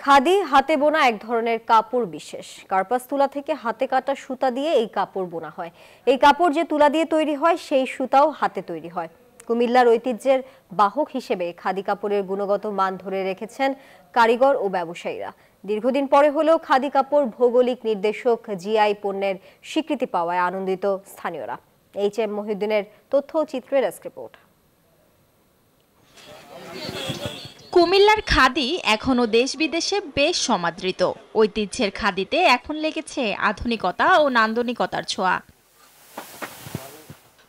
খাদি হাতে বোনা এক ধরনের কাপড় বিশেষ। কার্পাস তুলা থেকে হাতে কাটা সুতা দিয়ে এই কাপড় বোনা হয়। এই কাপড় যে তুলা দিয়ে তৈরি হয় সেই সুতাও হাতে তৈরি হয়। কুমিল্লার ঐতিহ্যের বাহক হিসেবে খাদি কাপড়ের গুণগত মান ধরে রেখেছেন কারিগর ও ব্যবসায়ীরা। দীর্ঘদিন পরে হলেও খাদি কাপড় ভৌগোলিক নির্দেশক জিআই পণ্যের স্বীকৃতি পাওয়ায় আনন্দিত স্থানীয়রা। এইচ.এম. মহিউদ্দিনের তথ্য ও চিত্রের ডেস্ক রিপোর্ট। কুমিল্লার খাদি এখনো দেশ বিদেশে বেশ সমাদৃত। ঐতিহ্যের খাদিতে এখন লেগেছে আধুনিকতা ও নান্দনিকতার ছোঁয়া।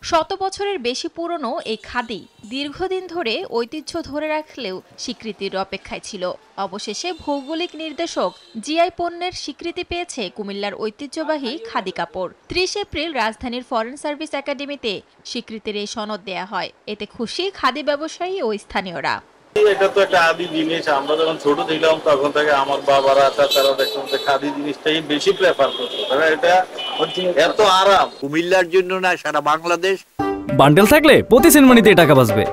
শত বছরের বেশি পুরনো এই খাদি দীর্ঘদিন ধরে ঐতিহ্য ধরে রাখলেও স্বীকৃতির অপেক্ষায় ছিল। অবশেষে ভৌগোলিক নির্দেশক জিআই পণ্যের স্বীকৃতি পেয়েছে কুমিল্লার ঐতিহ্যবাহী খাদি কাপড়। 30 এপ্রিল রাজধানীর ফরেন সার্ভিস একাডেমিতে স্বীকৃতির এই সনদ দেয়া হয়। এতে খুশি খাদি ব্যবসায়ী ও স্থানীয়রা। এটা তো একটা আদি জিনিস। আমরা যখন ছোট ছিলাম তখন থেকে আমার বাবারা তারা দেখতাম যে খাদি জিনিসটাই বেশি প্রেফার করতো। এটা এত আরাম কুমিল্লার জন্য না, সারা বাংলাদেশ। বান্ডেল থাকলে প্রতি সেনমানিতে টাকা বাঁচবে।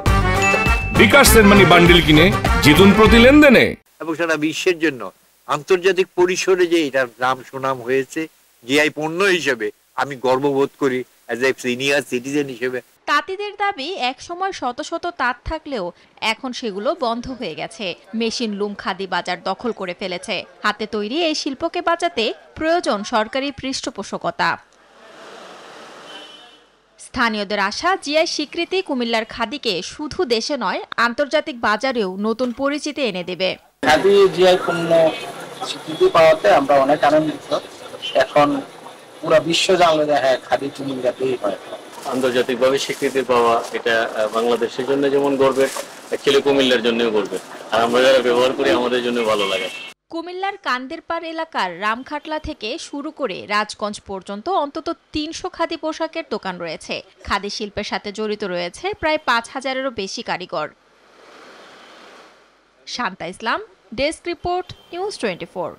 বিকাশ সেনমানি বান্ডেল কিনে জিতুন প্রতি লেনদেনে। এবং সারা বিশ্বের জন্য আন্তর্জাতিক পরিসরে যে এটার নাম সুনাম হয়েছে জিআই পণ্য হিসেবে, আমি গর্ববোধ করি অ্যাজ এ সিনিয়র সিটিজেন হিসেবে। তাঁতিদের দাবি একসময় শত শত তাঁত থাকলেও এখন সেগুলো বন্ধ হয়ে গেছে। মেশিন লুম খাদি বাজার দখল করে ফেলেছে। হাতে তৈরি এই শিল্পকে বাঁচাতে প্রয়োজন সরকারি পৃষ্ঠপোষকতা। স্থানীয়দের আশা, জিআই স্বীকৃতি কুমিল্লার খাদিকে শুধু দেশে নয় আন্তর্জাতিক বাজারেও নতুন পরিচিতি এনে দেবে। খাদি জিআই পণ্য স্বীকৃতি পাওয়াতে আমরা অনেক আনন্দিত। এখন পুরো বিশ্ব জানলে যে হ্যাঁ, খাদি কুমিল্লাতেই হয়। আন্তর্জাতিকভাবে স্বীকৃতি পাওয়া এটা বাংলাদেশের জন্য যেমন গর্বের, অ্যাকচুয়ালি কুমিল্লার জন্যও গর্বের। আর আমরা যারা ব্যবহার করি আমাদের জন্য ভালো লাগে। কুমিল্লার কান্দেরপাড় এলাকার রামখাটলা থেকে শুরু করে রাজগঞ্জ পর্যন্ত অন্তত 300 খাদি পোশাকের দোকান রয়েছে। খাদি শিল্পের সাথে জড়িত রয়েছে প্রায় 5000-এরও বেশি কারিগর। শান্তা ইসলাম, ডেস্ক রিপোর্ট, নিউজ 24।